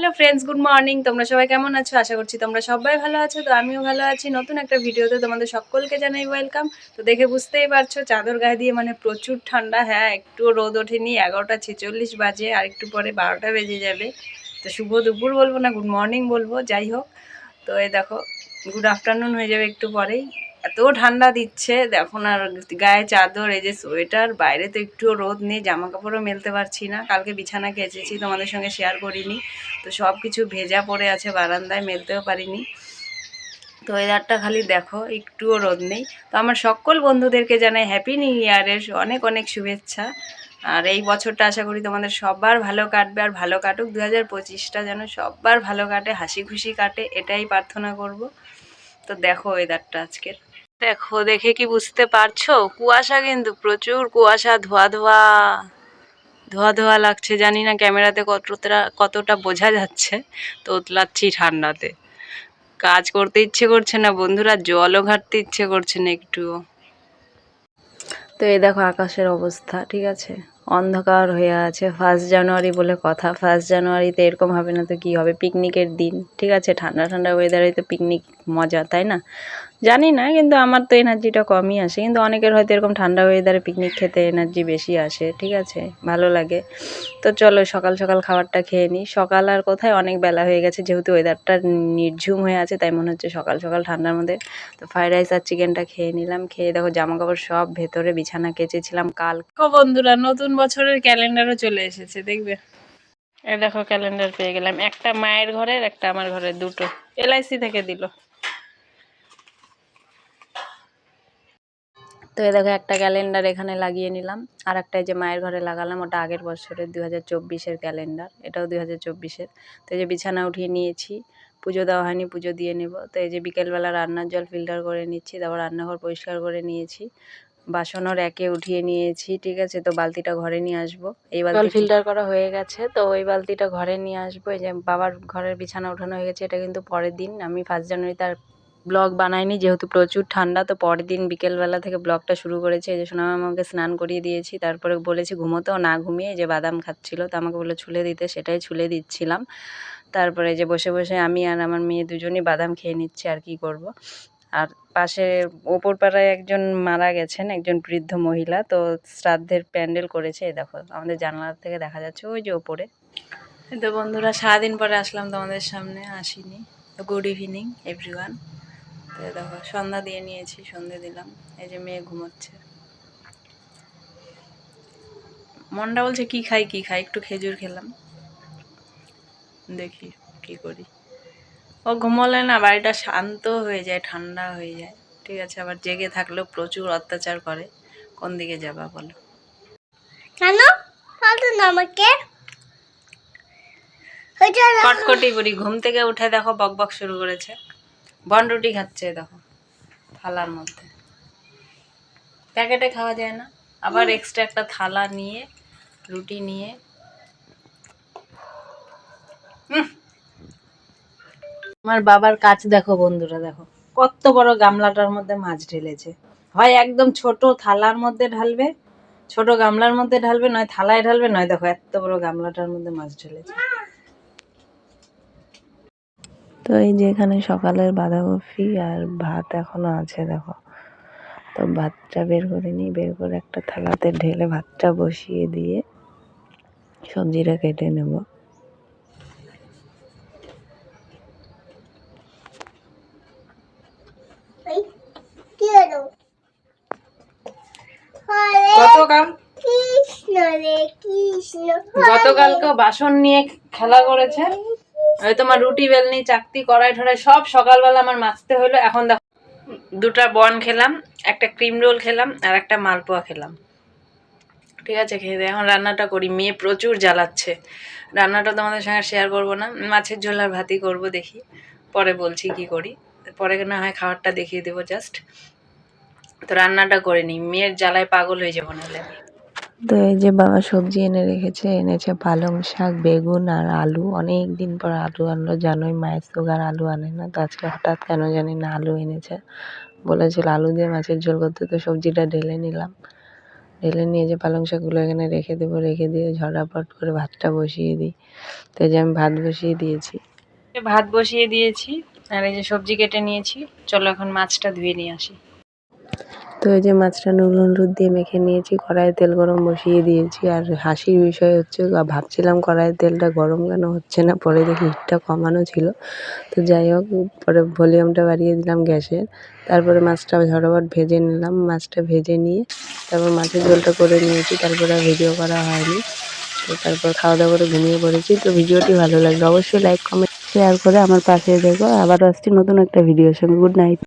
Hello friends, good morning. তোমরা সবাই কেমন আছো? আশা করছি তোমরা সবাই ভালো আছো। তো আমিও ভালো আছি। নতুন একটা ভিডিওতে তোমাদের সকলকে জানাই ওয়েলকাম। তো দেখে বুঝতেই পারছো চাদর গায়ে দিয়ে মানে প্রচুর ঠান্ডা। হ্যাঁ, একটুও রোদ ওঠেনি। 11টা 46 বাজে, আর একটু পরে 12টা বেজে যাবে। তো শুভ দুপুর বলবো না, গুড মর্নিং বলবো, যাই হোক। তো এই দেখো, গুড আফটারনুন হয়ে যাবে একটু পরেই। এত ঠান্ডা দিচ্ছে এখন, আর গায়ে চাদর, এই যে সোয়েটার, বাইরে তো একটুও রোদ নেই, জামা কাপড়ও মেলতে পারছি না। কালকে বিছানা কেচেছি, তোমাদের সঙ্গে শেয়ার করিনি। তো সব কিছু ভেজা পড়ে আছে বারান্দায়, মেলতেও পারিনি। তো ওয়েদারটা খালি দেখো, একটুও রোদ নেই। তো আমার সকল বন্ধুদেরকে জানাই হ্যাপি নিউ ইয়ারের অনেক অনেক শুভেচ্ছা। আর এই বছরটা আশা করি তোমাদের সবার ভালো কাটবে, আর ভালো কাটুক। 2025টা যেন সবার ভালো কাটে, হাসি খুশি কাটে, এটাই প্রার্থনা করব। তো দেখো ওয়েদারটা আজকের, দেখো, দেখে কি বুঝতে পারছো? কুয়াশা, কিন্তু প্রচুর কুয়াশা, ধোয়া ধোয়া ধোয়া ধোয়া লাগছে। জানি না ক্যামেরাতে কতটা বোঝা যাচ্ছে। তো উতলাচ্ছি ঠান্ডাতে, কাজ করতে ইচ্ছে করছে না বন্ধুরা, জলও ঘাটতে ইচ্ছে করছে না একটুও। তো এই দেখো আকাশের অবস্থা, ঠিক আছে, অন্ধকার হয়ে আছে। 1 জানুয়ারি বলে কথা, 1 জানুয়ারিতে এরকম হবে না তো কি হবে? পিকনিকের দিন, ঠিক আছে, ঠান্ডা ঠান্ডা ওয়েদারে তো পিকনিক মজা, তাই না? জানি না, কিন্তু আমার তো এনার্জিটা কমই আসে, কিন্তু অনেকের হয়তো এরকম ঠান্ডা ওয়েদারে পিকনিক খেতে এনার্জি বেশি আসে, ঠিক আছে, ভালো লাগে। তো চলো সকাল সকাল খাবারটা খেয়ে নিই। সকাল আর কোথায়, অনেক বেলা হয়ে গেছে, যেহেতু ওয়েদারটা নির্ঝুম হয়ে আছে তাই মনে হচ্ছে সকাল সকাল ঠান্ডার মধ্যে। তো ফ্রাইড রাইস আর চিকেনটা খেয়ে নিলাম। খেয়ে দেখো জামা কাপড় সব ভেতরে, বিছানা কেচেছিলাম কাল। বন্ধুরা, নতুন বছরের ক্যালেন্ডারও চলে এসেছে, দেখবে। এই দেখো ক্যালেন্ডার পেয়ে গেলাম, একটা মায়ের ঘরের, একটা আমার ঘরের, দুটো LIC থেকে দিল। তো এই দেখো একটা ক্যালেন্ডার এখানে লাগিয়ে নিলাম, আর একটা যে মায়ের ঘরে লাগালাম, ওটা আগের বছরের 2024-এর ক্যালেন্ডার, এটাও 2024-এর। তো এই যে বিছানা উঠিয়ে নিয়েছি, পুজো দেওয়া হয়নি, পুজো দিয়ে নেব। তো এই যে বিকেলবেলা রান্নার জল ফিল্টার করে নিচ্ছি, তারপর রান্নাঘর পরিষ্কার করে নিয়েছি, বাসনও র্যাকে উঠিয়ে নিয়েছি, ঠিক আছে। তো বালতিটা ঘরে নিয়ে আসবো, এই বালতি ফিল্টার করা হয়ে গেছে, তো ওই বালতিটা ঘরে নিয়ে আসবো। এই যে বাবার ঘরের বিছানা উঠানো হয়ে গেছে, এটা কিন্তু পরের দিন। আমি 1 জানুয়ারিতে আর ব্লগ বানাইনি, যেহেতু প্রচুর ঠান্ডা। তো পরের দিন বিকেলবেলা থেকে ব্লগটা শুরু করেছি। এই যে সোনামামাকে স্নান করিয়ে দিয়েছি, তারপরে বলেছি ঘুমোতেও, না ঘুমিয়ে যে বাদাম খাচ্ছিল, তো আমাকে বলে ছুলে দিতে, সেটাই ছুলে দিচ্ছিলাম। তারপরে যে বসে বসে আমি আর আমার মেয়ে দুজনই বাদাম খেয়ে নিচ্ছি, আর কি করব। আর পাশে ওপর পাড়ায় একজন মারা গেছেন, একজন বৃদ্ধ মহিলা, তো শ্রাদ্ধের প্যান্ডেল করেছে। এই দেখো আমাদের জানালা থেকে দেখা যাচ্ছে ওই যে ওপরে। তো বন্ধুরা, সারাদিন পরে আসলাম তোমাদের সামনে, আসিনি। তো গুড ইভিনিং এভরিওয়ান। তো দেখো সন্ধ্যা দিয়ে নিয়েছি, সন্ধে দিলাম। এই যে মেয়ে ঘুমোচ্ছে, মনটা বলছে কি খাই কি খাই, একটু খেজুর খেলাম, দেখি কি করি। ও ঘুমোলে না বাড়িটা শান্ত হয়ে যায়, ঠান্ডা হয়ে যায়, ঠিক আছে। আবার জেগে থাকলেও প্রচুর অত্যাচার করে। কোন দিকে যাবা বলো? কেন আমাকে কটকটি করি, ঘুম থেকে উঠে দেখো বক বক শুরু করেছে। বন রুটি খাচ্ছে দেখো, থালার মধ্যে, প্যাকেটে খাওয়া যায় না, আবার এক্সট্রা একটা থালা নিয়ে রুটি নিয়ে। আমার বাবার কাজ দেখো বন্ধুরা, দেখো কত বড় গামলাটার মধ্যে মাছ ঢেলেছে। হয় একদম ছোট থালার মধ্যে ঢালবে, ছোট গামলার মধ্যে ঢালবে, নয় থালায় ঢালবে, নয় দেখো এত বড় গামলাটার মধ্যে মাছ ঢেলেছে। তো এই যে এখানে সকালের বাঁধাকপি আর ভাত এখনো আছে দেখো। তো ভাতটা বের করে নিই, বের করে একটা থালাতে ঢেলে ভাতটা বসিয়ে দিয়ে সবজিটা কেটে নেব। গতকালকে বাসন নিয়ে খেলা করেছে, ওই তোমার রুটি বেলনি চাকতি কড়াই ঠড়াই সব সকালবেলা আমার মাজতে হলো। এখন দেখো দুটা বন খেলাম, একটা ক্রিম রোল খেলাম, আর একটা মালপোয়া খেলাম, ঠিক আছে। খেয়ে এখন রান্নাটা করি, মেয়ে প্রচুর জ্বালাচ্ছে। রান্নাটা তোমাদের সঙ্গে শেয়ার করবো না, মাছের ঝোল আর ভাতই করবো, দেখি পরে বলছি কি করি, পরে না হয় খাবারটা দেখিয়ে দেবো জাস্ট। তো রান্নাটা করে নিই, মেয়ের জ্বালায় পাগল হয়ে যাবো নাহলে। তো এই যে বাবা সবজি এনে রেখেছে, এনেছে পালং শাক, বেগুন আর আলু। অনেক দিন পর আলু আনলো, জানোই মায়ের সুগার, আলু আনে না। তো আজকে হঠাৎ কেন জানি না আলু এনেছে, বলেছিল আলু দিয়ে মাছের ঝোল করতে, তো সবজিটা ঢেলে নিলাম। ঢেলে নিয়ে যে পালং শাকগুলো এখানে রেখে দেবো, রেখে দিয়ে ঝটাপট করে ভাতটা বসিয়ে দিই। তো এই যে আমি ভাত বসিয়ে দিয়েছি। ভাত বসিয়ে দিয়েছি আর এই যে সবজি কেটে নিয়েছি। চলো এখন মাছটা ধুয়ে নিয়ে আসি। তো এই যে মাছটা নুন হলুদ দিয়ে মেখে নিয়েছি, কড়াইয়ে তেল গরম বসিয়ে দিয়েছি। আর হাসির বিষয় হচ্ছে ভাবছিলাম কড়াইয়ের তেলটা গরম কেন হচ্ছে না, পরে দেখি হিটটা কমানো ছিল। তো যাই হোক, পরে ভলিউমটা বাড়িয়ে দিলাম গ্যাসের। তারপরে মাছটা ঝটাপট ভেজে নিলাম। মাছটা ভেজে নিয়ে তারপর মাছের ঝোলটা করে নিয়েছি, তারপরে আর ভিডিও করা হয়নি। তো তারপর খাওয়া দাওয়া করে ঘুমিয়ে পড়েছি। তো ভিডিওটি ভালো লাগলে অবশ্যই লাইক কমেন্ট শেয়ার করে আমার পাশে দেখো। আবারও আসছি নতুন একটা ভিডিওর সঙ্গে। Good night.